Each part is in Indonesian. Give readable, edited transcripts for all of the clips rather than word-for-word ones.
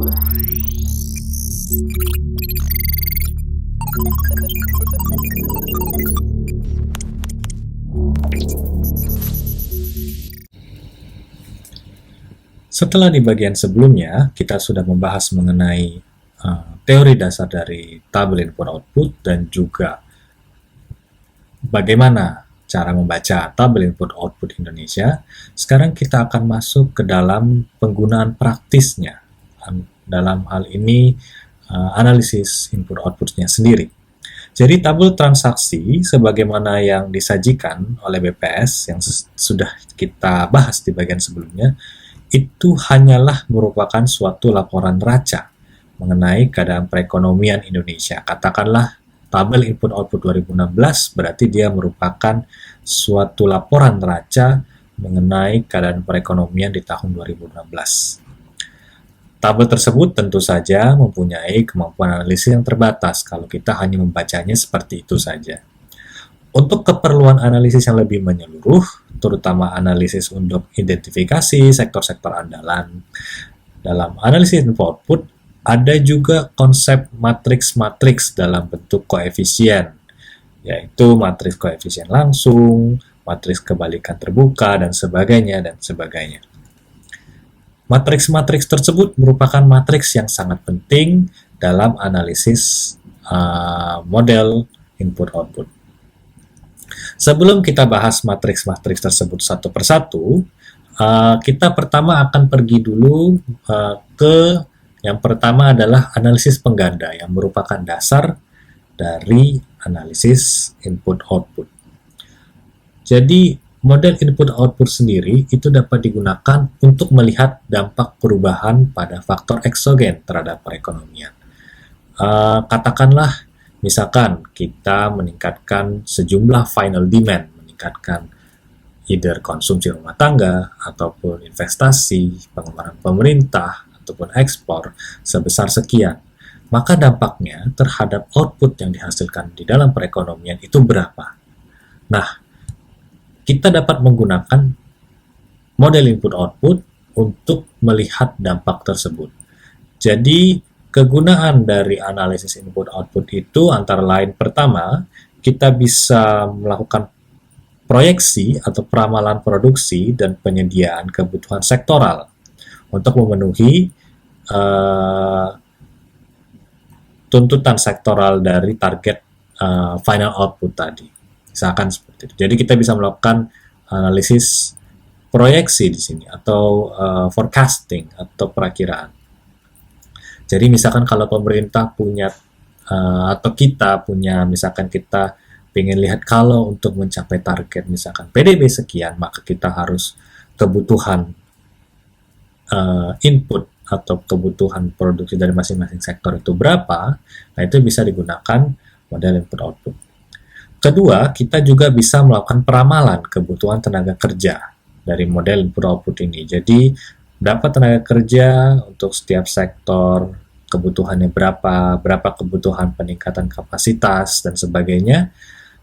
Setelah di bagian sebelumnya, kita sudah membahas mengenai teori dasar dari tabel input-output dan juga bagaimana cara membaca tabel input-output Indonesia. Sekarang kita akan masuk ke dalam penggunaan praktisnya. Dalam hal ini, analisis input-outputnya sendiri. Jadi tabel transaksi sebagaimana yang disajikan oleh BPS yang sudah kita bahas di bagian sebelumnya, itu hanyalah merupakan suatu laporan neraca mengenai keadaan perekonomian Indonesia. Katakanlah tabel input-output 2016 berarti dia merupakan suatu laporan neraca mengenai keadaan perekonomian di tahun 2016. Tabel tersebut tentu saja mempunyai kemampuan analisis yang terbatas kalau kita hanya membacanya seperti itu saja. Untuk keperluan analisis yang lebih menyeluruh, terutama analisis untuk identifikasi sektor-sektor andalan, dalam analisis input-output, ada juga konsep matriks-matriks dalam bentuk koefisien, yaitu matriks koefisien langsung, matriks kebalikan terbuka, dan sebagainya, dan sebagainya. Matriks-matriks tersebut merupakan matriks yang sangat penting dalam analisis model input-output. Sebelum kita bahas matriks-matriks tersebut satu persatu, kita pertama akan pergi dulu ke yang pertama adalah analisis pengganda yang merupakan dasar dari analisis input-output. Jadi, model input-output sendiri itu dapat digunakan untuk melihat dampak perubahan pada faktor eksogen terhadap perekonomian. Katakanlah, misalkan kita meningkatkan sejumlah final demand, meningkatkan either konsumsi rumah tangga, ataupun investasi, pengeluaran pemerintah, ataupun ekspor sebesar sekian. Maka dampaknya terhadap output yang dihasilkan di dalam perekonomian itu berapa? Nah, kita dapat menggunakan model input-output untuk melihat dampak tersebut. Jadi, kegunaan dari analisis input-output itu antara lain pertama, kita bisa melakukan proyeksi atau peramalan produksi dan penyediaan kebutuhan sektoral untuk memenuhi tuntutan sektoral dari target final output tadi. Misalkan seperti itu. Jadi kita bisa melakukan analisis proyeksi di sini atau forecasting atau perakiraan. Jadi misalkan kalau pemerintah punya atau kita punya, misalkan kita ingin lihat kalau untuk mencapai target misalkan PDB sekian, maka kita harus kebutuhan input atau kebutuhan produksi dari masing-masing sektor itu berapa. Nah, itu bisa digunakan model input-output. Kedua, kita juga bisa melakukan peramalan kebutuhan tenaga kerja dari model input-output ini. Jadi, dapat tenaga kerja untuk setiap sektor, kebutuhannya berapa kebutuhan peningkatan kapasitas, dan sebagainya,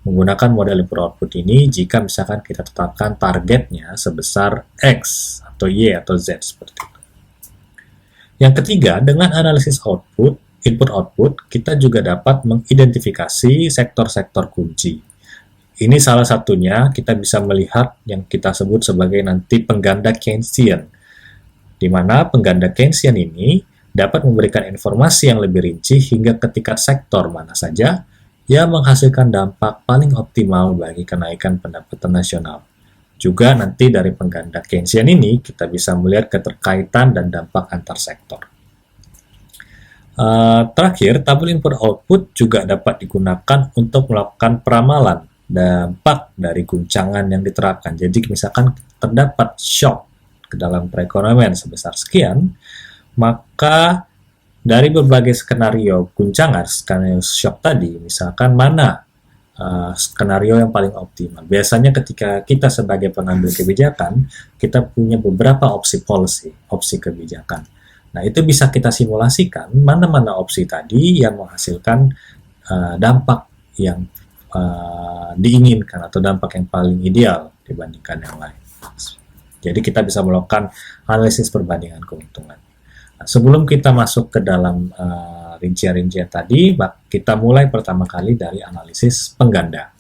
menggunakan model input-output ini jika misalkan kita tetapkan targetnya sebesar X atau Y atau Z seperti itu. Yang ketiga, dengan analisis input-output, kita juga dapat mengidentifikasi sektor-sektor kunci. Ini salah satunya kita bisa melihat yang kita sebut sebagai nanti pengganda Keynesian, di mana pengganda Keynesian ini dapat memberikan informasi yang lebih rinci hingga ke tingkat sektor mana saja yang menghasilkan dampak paling optimal bagi kenaikan pendapatan nasional. Juga nanti dari pengganda Keynesian ini kita bisa melihat keterkaitan dan dampak antar sektor. Terakhir, tabel input-output juga dapat digunakan untuk melakukan peramalan dampak dari guncangan yang diterapkan. Jadi misalkan terdapat shock ke dalam perekonomian sebesar sekian, maka dari berbagai skenario guncangan, skenario shock tadi, misalkan mana skenario yang paling optimal. Biasanya ketika kita sebagai pengambil kebijakan, kita punya beberapa opsi policy, opsi kebijakan. Nah, itu bisa kita simulasikan mana-mana opsi tadi yang menghasilkan dampak yang diinginkan atau dampak yang paling ideal dibandingkan yang lain. Jadi kita bisa melakukan analisis perbandingan keuntungan. Sebelum kita masuk ke dalam rincian-rincian tadi, kita mulai pertama kali dari analisis pengganda.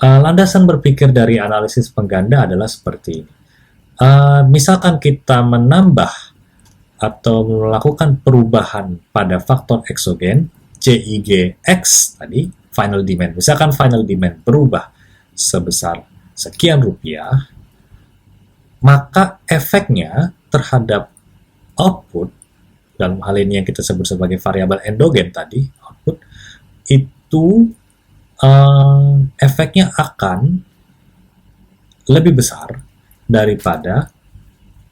Landasan berpikir dari analisis pengganda adalah seperti ini. Misalkan kita menambah atau melakukan perubahan pada faktor eksogen, CIGX tadi, final demand. Misalkan final demand berubah sebesar sekian rupiah, maka efeknya terhadap output, dalam hal ini yang kita sebut sebagai variabel endogen tadi, output, itu efeknya akan lebih besar daripada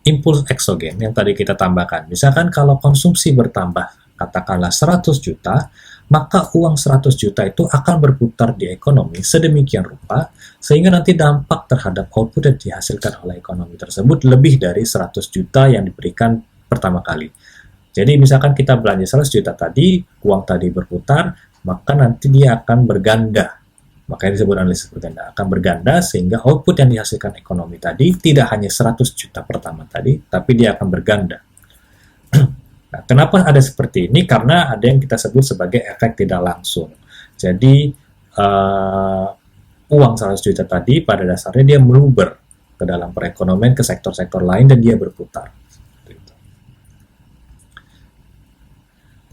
impuls eksogen yang tadi kita tambahkan. Misalkan kalau konsumsi bertambah, katakanlah 100 juta, maka uang 100 juta itu akan berputar di ekonomi sedemikian rupa, sehingga nanti dampak terhadap output yang dihasilkan oleh ekonomi tersebut lebih dari 100 juta yang diberikan pertama kali. Jadi misalkan kita belanja 100 juta tadi, uang tadi berputar, maka nanti dia akan berganda. Makanya disebut analisis berganda, akan berganda sehingga output yang dihasilkan ekonomi tadi tidak hanya 100 juta pertama tadi, tapi dia akan berganda. Nah, kenapa ada seperti ini? Karena ada yang kita sebut sebagai efek tidak langsung. Jadi uang 100 juta tadi pada dasarnya dia meluber ke dalam perekonomian, ke sektor-sektor lain, dan dia berputar.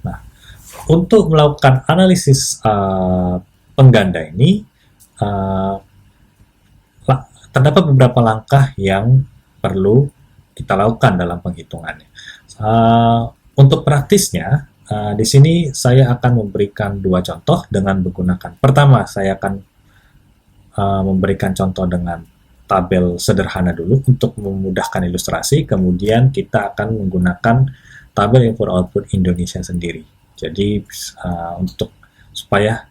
Nah, untuk melakukan analisis pengganda ini, terdapat beberapa langkah yang perlu kita lakukan dalam penghitungannya. Untuk praktisnya, di sini saya akan memberikan dua contoh dengan menggunakan. Pertama, saya akan memberikan contoh dengan tabel sederhana dulu untuk memudahkan ilustrasi. Kemudian kita akan menggunakan tabel input-output Indonesia sendiri. Jadi untuk supaya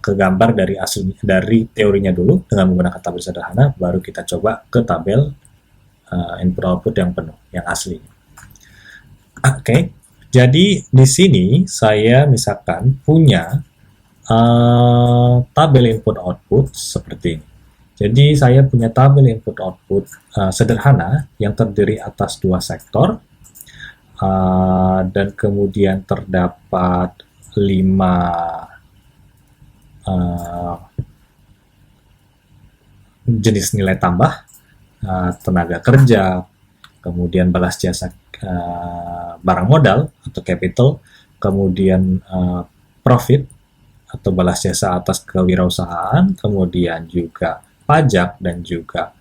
kegambar dari teorinya dulu dengan menggunakan tabel sederhana, baru kita coba ke tabel input-output yang penuh, yang asli. Oke, jadi di sini saya misalkan punya tabel input-output seperti ini. Jadi saya punya tabel input-output sederhana yang terdiri atas dua sektor, dan kemudian terdapat 5 jenis nilai tambah, tenaga kerja, kemudian balas jasa barang modal atau capital, kemudian profit atau balas jasa atas kewirausahaan, kemudian juga pajak, dan juga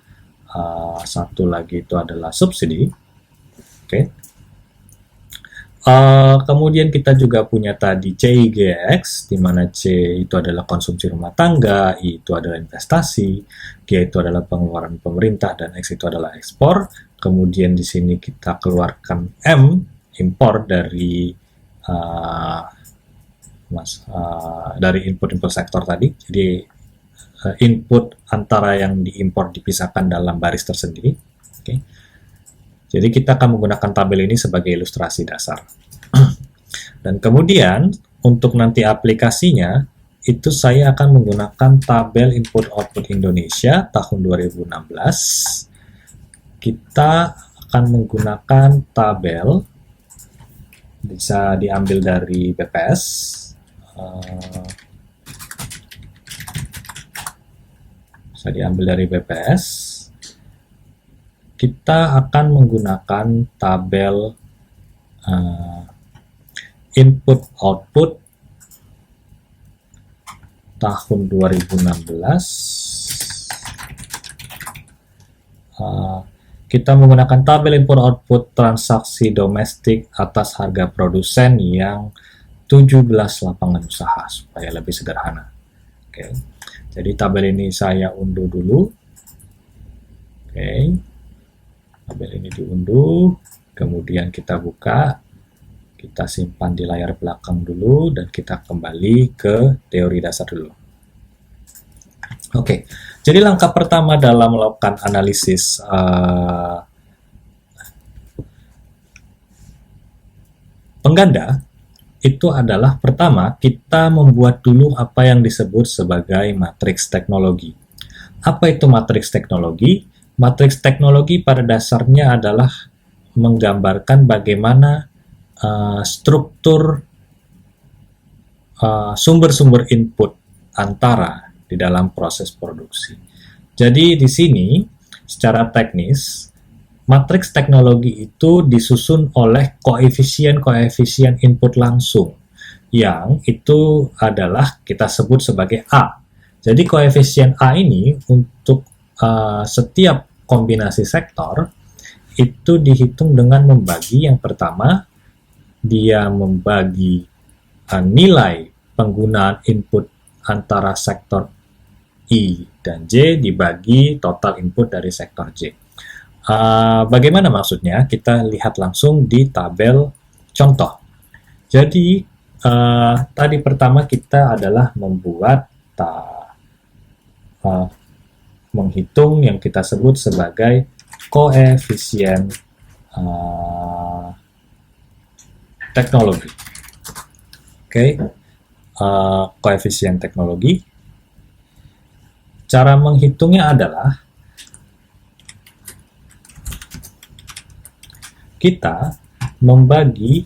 satu lagi itu adalah subsidi. Oke. Kemudian kita juga punya tadi CIGX, di mana C itu adalah konsumsi rumah tangga, I itu adalah investasi, G itu adalah pengeluaran pemerintah, dan X itu adalah ekspor. Kemudian di sini kita keluarkan M, impor dari dari input-input sektor tadi. Jadi input antara yang diimpor dipisahkan dalam baris tersendiri. Oke. Jadi kita akan menggunakan tabel ini sebagai ilustrasi dasar. Dan kemudian untuk nanti aplikasinya, itu saya akan menggunakan tabel input-output Indonesia tahun 2016. Kita akan menggunakan tabel, bisa diambil dari BPS. Bisa diambil dari BPS. Kita akan menggunakan tabel input-output tahun 2016. Kita menggunakan tabel input-output transaksi domestik atas harga produsen yang 17 lapangan usaha, supaya lebih sederhana. Oke. Jadi tabel ini saya unduh dulu. Oke. Tabel ini diunduh, kemudian kita buka, kita simpan di layar belakang dulu, dan kita kembali ke teori dasar dulu. Oke, jadi langkah pertama dalam melakukan analisis pengganda, itu adalah pertama, kita membuat dulu apa yang disebut sebagai matriks teknologi. Apa itu matriks teknologi? Matriks teknologi pada dasarnya adalah menggambarkan bagaimana struktur sumber-sumber input antara di dalam proses produksi. Jadi di sini secara teknis matriks teknologi itu disusun oleh koefisien-koefisien input langsung yang itu adalah kita sebut sebagai A. Jadi koefisien A ini untuk setiap kombinasi sektor itu dihitung dengan membagi, yang pertama dia membagi nilai penggunaan input antara sektor I dan J dibagi total input dari sektor J. Bagaimana maksudnya? Kita lihat langsung di tabel contoh. Jadi tadi pertama kita adalah membuat menghitung yang kita sebut sebagai koefisien teknologi. Oke, koefisien teknologi. Cara menghitungnya adalah kita membagi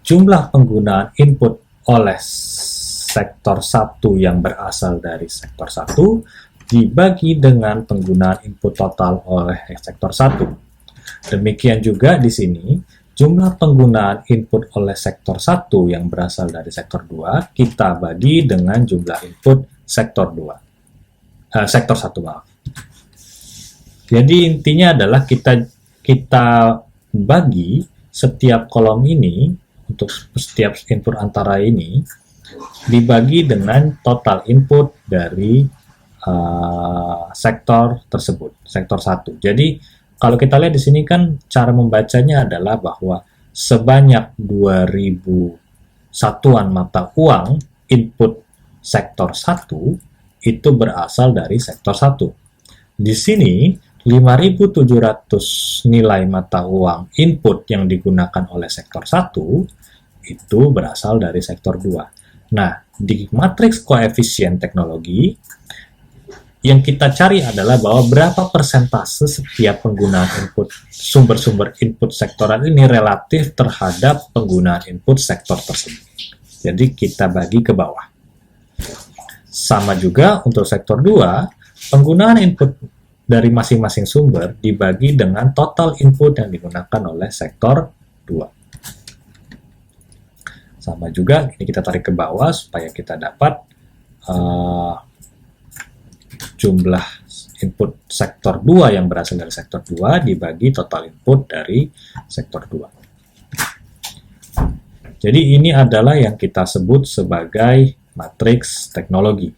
jumlah penggunaan input oleh sektor 1 yang berasal dari sektor 1 dibagi dengan penggunaan input total oleh sektor 1. Demikian juga di sini, jumlah penggunaan input oleh sektor 1 yang berasal dari sektor 2 kita bagi dengan jumlah input sektor 2. Sektor 1, maaf. Jadi intinya adalah kita bagi setiap kolom ini untuk setiap input antara ini dibagi dengan total input dari sektor tersebut, sektor 1. Jadi kalau kita lihat di sini kan cara membacanya adalah bahwa sebanyak 2000 satuan mata uang input sektor 1 itu berasal dari sektor 1. Di sini 5.700 nilai mata uang input yang digunakan oleh sektor 1 itu berasal dari sektor 2. Nah, di matriks koefisien teknologi yang kita cari adalah bahwa berapa persentase setiap penggunaan input sumber-sumber input sektoral ini relatif terhadap penggunaan input sektor tersebut. Jadi kita bagi ke bawah. Sama juga untuk sektor 2, penggunaan input dari masing-masing sumber dibagi dengan total input yang digunakan oleh sektor 2. Sama juga, ini kita tarik ke bawah supaya kita dapat jumlah input sektor 2 yang berasal dari sektor 2 dibagi total input dari sektor 2. Jadi ini adalah yang kita sebut sebagai matriks teknologi.